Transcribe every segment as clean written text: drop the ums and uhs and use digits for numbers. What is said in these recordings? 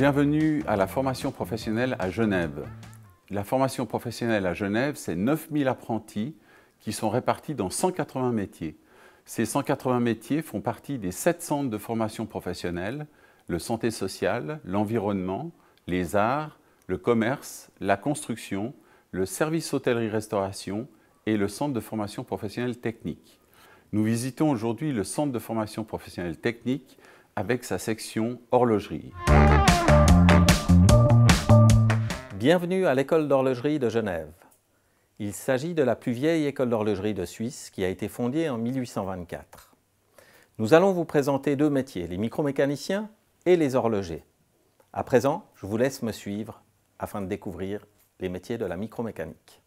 Bienvenue à la formation professionnelle à Genève. La formation professionnelle à Genève, c'est 9000 apprentis qui sont répartis dans 180 métiers. Ces 180 métiers font partie des 7 centres de formation professionnelle, le santé sociale, l'environnement, les arts, le commerce, la construction, le service hôtellerie-restauration et le centre de formation professionnelle technique. Nous visitons aujourd'hui le centre de formation professionnelle technique avec sa section horlogerie. Bienvenue à l'école d'horlogerie de Genève. Il s'agit de la plus vieille école d'horlogerie de Suisse qui a été fondée en 1824. Nous allons vous présenter 2 métiers, les micromécaniciens et les horlogers. À présent, je vous laisse me suivre afin de découvrir les métiers de la micromécanique.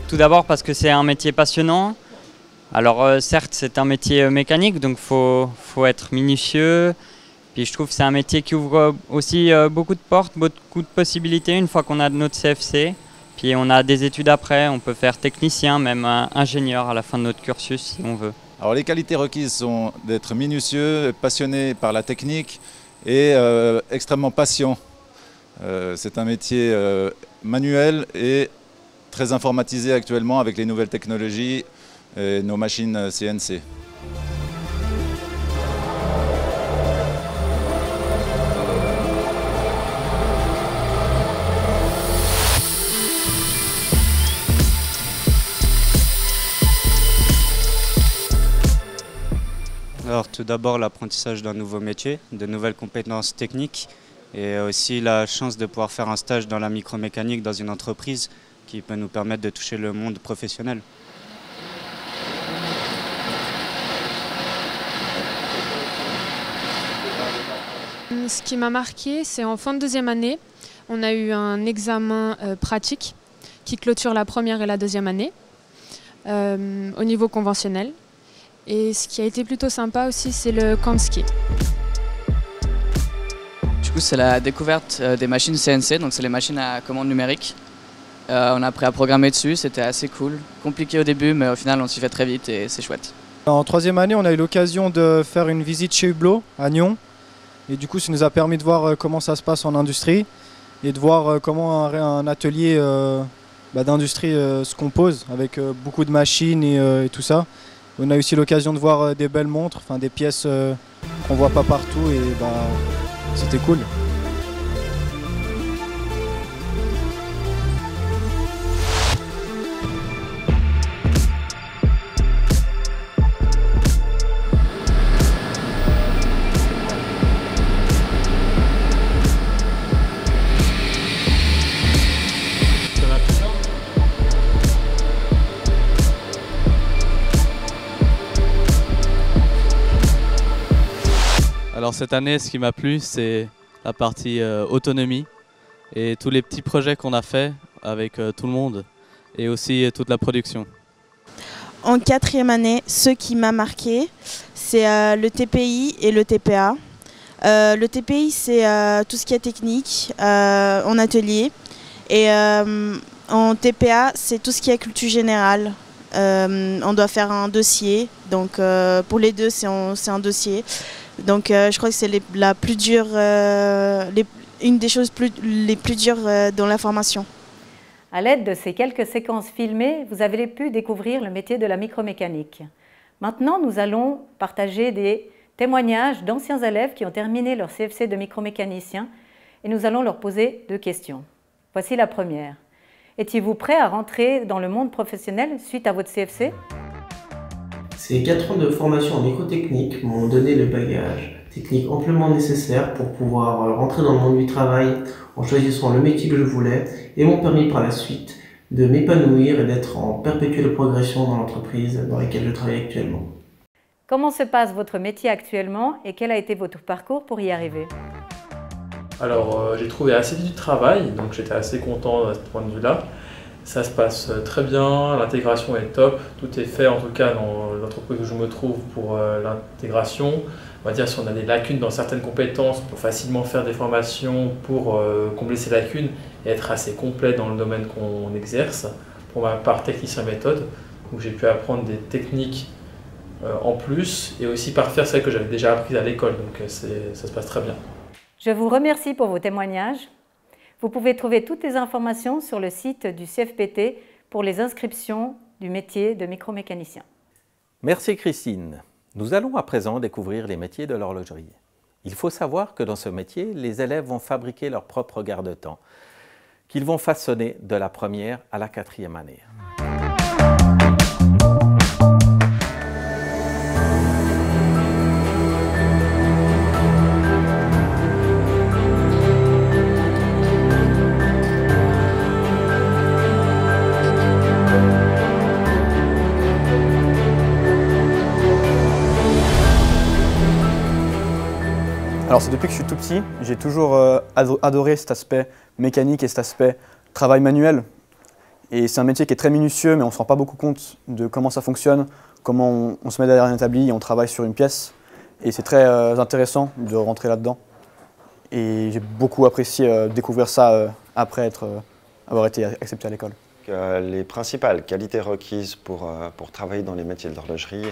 Tout d'abord parce que c'est un métier passionnant. Alors certes c'est un métier mécanique donc faut être minutieux. Puis je trouve que c'est un métier qui ouvre aussi beaucoup de portes, beaucoup de possibilités une fois qu'on a notre CFC. Puis on a des études après, on peut faire technicien, même ingénieur à la fin de notre cursus si on veut. Alors les qualités requises sont d'être minutieux, passionné par la technique et extrêmement patient. C'est un métier manuel et très informatisé actuellement avec les nouvelles technologies et nos machines CNC. Alors tout d'abord l'apprentissage d'un nouveau métier, de nouvelles compétences techniques et aussi la chance de pouvoir faire un stage dans la micromécanique dans une entreprise qui peut nous permettre de toucher le monde professionnel. Ce qui m'a marqué, c'est en fin de 2e année, on a eu un examen pratique qui clôture la première et la 2e année au niveau conventionnel. Et ce qui a été plutôt sympa aussi, c'est le camp de ski. Du coup, c'est la découverte des machines CNC, donc c'est les machines à commande numérique. On a appris à programmer dessus, c'était assez cool. Compliqué au début, mais au final on s'y fait très vite et c'est chouette. En 3e année, on a eu l'occasion de faire une visite chez Hublot à Nyon. Et du coup, ça nous a permis de voir comment ça se passe en industrie et de voir comment un atelier d'industrie se compose avec beaucoup de machines et tout ça. On a aussi l'occasion de voir des belles montres, enfin des pièces qu'on voit pas partout et c'était cool. Alors cette année, ce qui m'a plu, c'est la partie autonomie et tous les petits projets qu'on a fait avec tout le monde et aussi toute la production. En 4e année, ce qui m'a marqué, c'est le TPI et le TPA. Le TPI, c'est tout ce qui est technique en atelier et en TPA, c'est tout ce qui est culture générale. On doit faire un dossier, donc pour les deux, c'est un dossier. Donc je crois que c'est la plus dure, une des choses les plus dures dans la formation. À l'aide de ces quelques séquences filmées, vous avez pu découvrir le métier de la micromécanique. Maintenant, nous allons partager des témoignages d'anciens élèves qui ont terminé leur CFC de micromécanicien et nous allons leur poser 2 questions. Voici la première. Étiez-vous prêt à rentrer dans le monde professionnel suite à votre CFC ? Ces 4 ans de formation en microtechnique m'ont donné le bagage technique amplement nécessaire pour pouvoir rentrer dans le monde du travail en choisissant le métier que je voulais et m'ont permis par la suite de m'épanouir et d'être en perpétuelle progression dans l'entreprise dans laquelle je travaille actuellement. Comment se passe votre métier actuellement et quel a été votre parcours pour y arriver? Alors j'ai trouvé assez vite du travail, donc j'étais assez content à ce point de vue-là. Ça se passe très bien, l'intégration est top, tout est fait en tout cas dans l'entreprise où je me trouve pour l'intégration. On va dire si on a des lacunes dans certaines compétences, on peut facilement faire des formations pour combler ces lacunes et être assez complet dans le domaine qu'on exerce. Pour ma part, technicien méthode, où j'ai pu apprendre des techniques en plus et aussi parfaire celles que j'avais déjà apprises à l'école, donc ça se passe très bien. Je vous remercie pour vos témoignages. Vous pouvez trouver toutes les informations sur le site du CFPT pour les inscriptions du métier de micromécanicien. Merci Christine. Nous allons à présent découvrir les métiers de l'horlogerie. Il faut savoir que dans ce métier, les élèves vont fabriquer leur propre garde-temps, qu'ils vont façonner de la première à la 4e année. Alors c'est depuis que je suis tout petit, j'ai toujours adoré cet aspect mécanique et cet aspect travail manuel. Et c'est un métier qui est très minutieux, mais on ne se rend pas beaucoup compte de comment ça fonctionne, comment on se met derrière un établi et on travaille sur une pièce. Et c'est très intéressant de rentrer là-dedans. Et j'ai beaucoup apprécié découvrir ça après avoir été accepté à l'école. Les principales qualités requises pour travailler dans les métiers de l'horlogerie,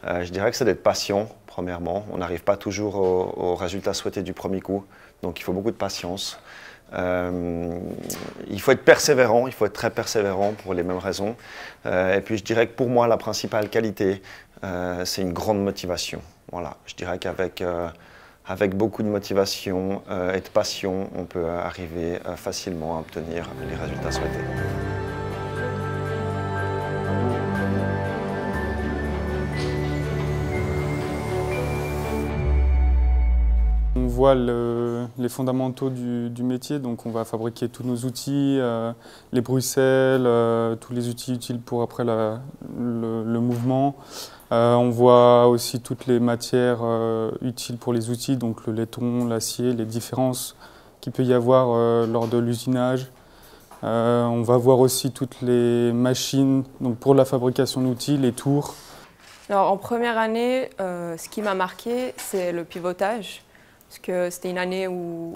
je dirais que c'est d'être patient, premièrement. On n'arrive pas toujours au résultat souhaité du premier coup, donc il faut beaucoup de patience. Il faut être persévérant, il faut être très persévérant pour les mêmes raisons. Et puis je dirais que pour moi, la principale qualité, c'est une grande motivation. Voilà. Je dirais qu'avec beaucoup de motivation et de passion, on peut arriver facilement à obtenir les résultats souhaités. On voit les fondamentaux du métier, donc on va fabriquer tous nos outils, les bruxelles, tous les outils utiles pour après le mouvement. On voit aussi toutes les matières utiles pour les outils, donc le laiton, l'acier, les différences qu'il peut y avoir lors de l'usinage. On va voir aussi toutes les machines donc pour la fabrication d'outils, les tours. Alors, en première année, ce qui m'a marqué, c'est le pivotage. Parce que c'était une année où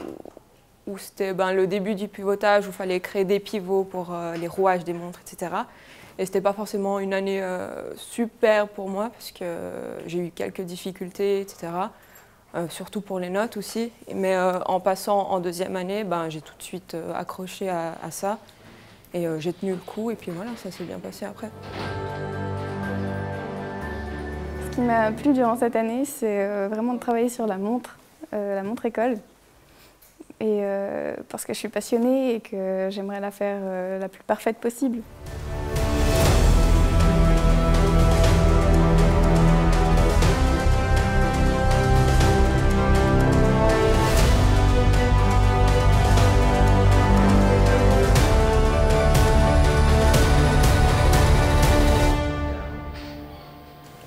c'était le début du pivotage, où il fallait créer des pivots pour les rouages des montres, etc. Et ce n'était pas forcément une année super pour moi, parce que j'ai eu quelques difficultés, etc. Surtout pour les notes aussi. Mais en passant en deuxième année, j'ai tout de suite accroché à ça. Et j'ai tenu le coup, et puis voilà, ça s'est bien passé après. Ce qui m'a plu durant cette année, c'est vraiment de travailler sur la montre école. Et parce que je suis passionnée et que j'aimerais la faire la plus parfaite possible.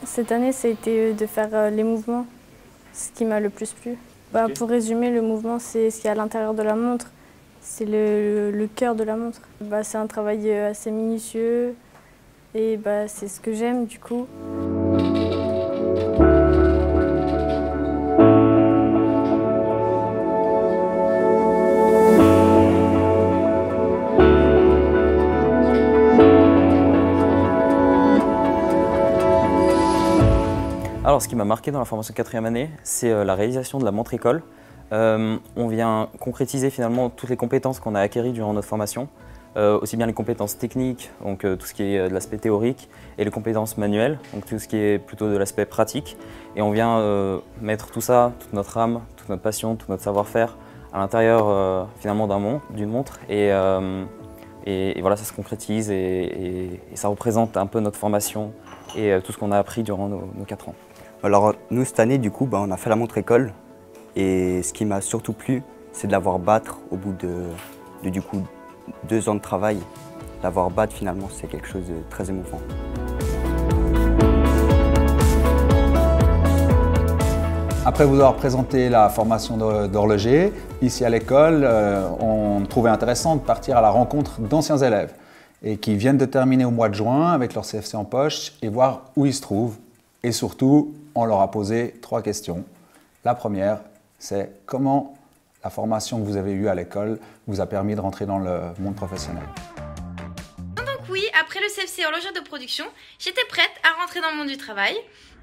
Cette année, ça a été de faire les mouvements, ce qui m'a le plus plu. Okay. Pour résumer, le mouvement, c'est ce qu'il y a à l'intérieur de la montre. C'est le cœur de la montre. C'est un travail assez minutieux et c'est ce que j'aime du coup. Alors, ce qui m'a marqué dans la formation 4e année, c'est la réalisation de la montre école. On vient concrétiser finalement toutes les compétences qu'on a acquises durant notre formation, aussi bien les compétences techniques, donc tout ce qui est de l'aspect théorique, et les compétences manuelles, donc tout ce qui est plutôt de l'aspect pratique. Et on vient mettre tout ça, toute notre âme, toute notre passion, tout notre savoir-faire à l'intérieur finalement d'une montre. Et voilà, ça se concrétise et ça représente un peu notre formation et tout ce qu'on a appris durant nos 4 ans. Alors nous, cette année, du coup, on a fait la montre école. Et ce qui m'a surtout plu, c'est de la voir battre au bout de du coup, 2 ans de travail. La voir battre, finalement, c'est quelque chose de très émouvant. Après vous avoir présenté la formation d'horloger, ici à l'école, on trouvait intéressant de partir à la rencontre d'anciens élèves. et qui viennent de terminer au mois de juin avec leur CFC en poche et voir où ils se trouvent. Et surtout, on leur a posé 3 questions. La première, c'est comment la formation que vous avez eue à l'école vous a permis de rentrer dans le monde professionnel. Donc oui, après le CFC horlogère de production, j'étais prête à rentrer dans le monde du travail.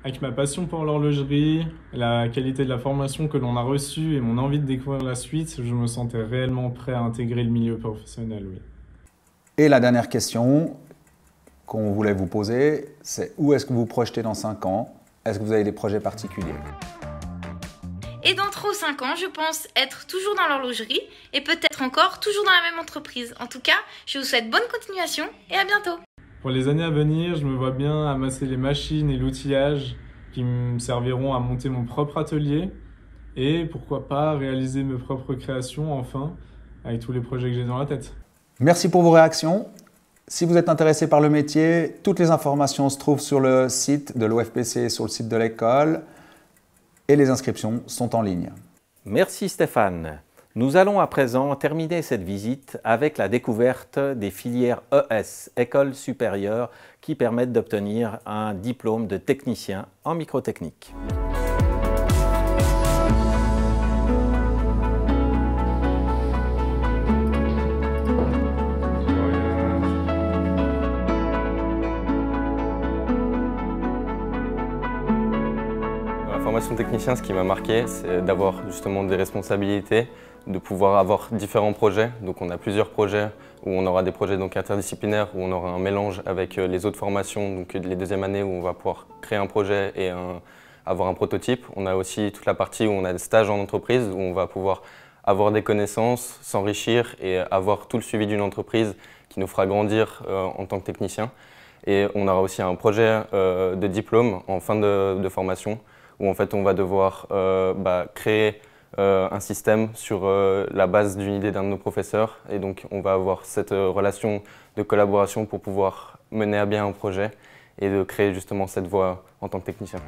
Avec ma passion pour l'horlogerie, la qualité de la formation que l'on a reçue et mon envie de découvrir la suite, je me sentais réellement prêt à intégrer le milieu professionnel, oui. Et la dernière question qu'on voulait vous poser, c'est où est-ce que vous vous projetez dans 5 ans? Est-ce que vous avez des projets particuliers? Et dans 3 ou 5 ans, je pense être toujours dans l'horlogerie et peut-être encore toujours dans la même entreprise. En tout cas, je vous souhaite bonne continuation et à bientôt. Pour les années à venir, je me vois bien amasser les machines et l'outillage qui me serviront à monter mon propre atelier et pourquoi pas réaliser mes propres créations enfin avec tous les projets que j'ai dans la tête. Merci pour vos réactions. Si vous êtes intéressé par le métier, toutes les informations se trouvent sur le site de l'OFPC et sur le site de l'école et les inscriptions sont en ligne. Merci Stéphane. Nous allons à présent terminer cette visite avec la découverte des filières ES, École supérieure, qui permettent d'obtenir un diplôme de technicien en microtechnique. La formation technicien, ce qui m'a marqué, c'est d'avoir justement des responsabilités, de pouvoir avoir différents projets. Donc on a plusieurs projets où on aura des projets donc interdisciplinaires, où on aura un mélange avec les autres formations, donc les 2e années où on va pouvoir créer un projet et avoir un prototype. On a aussi toute la partie où on a des stages en entreprise, où on va pouvoir avoir des connaissances, s'enrichir et avoir tout le suivi d'une entreprise qui nous fera grandir en tant que technicien. Et on aura aussi un projet de diplôme en fin de formation, où en fait on va devoir créer un système sur la base d'une idée d'un de nos professeurs. Et donc on va avoir cette relation de collaboration pour pouvoir mener à bien un projet et de créer justement cette voie en tant que technicien.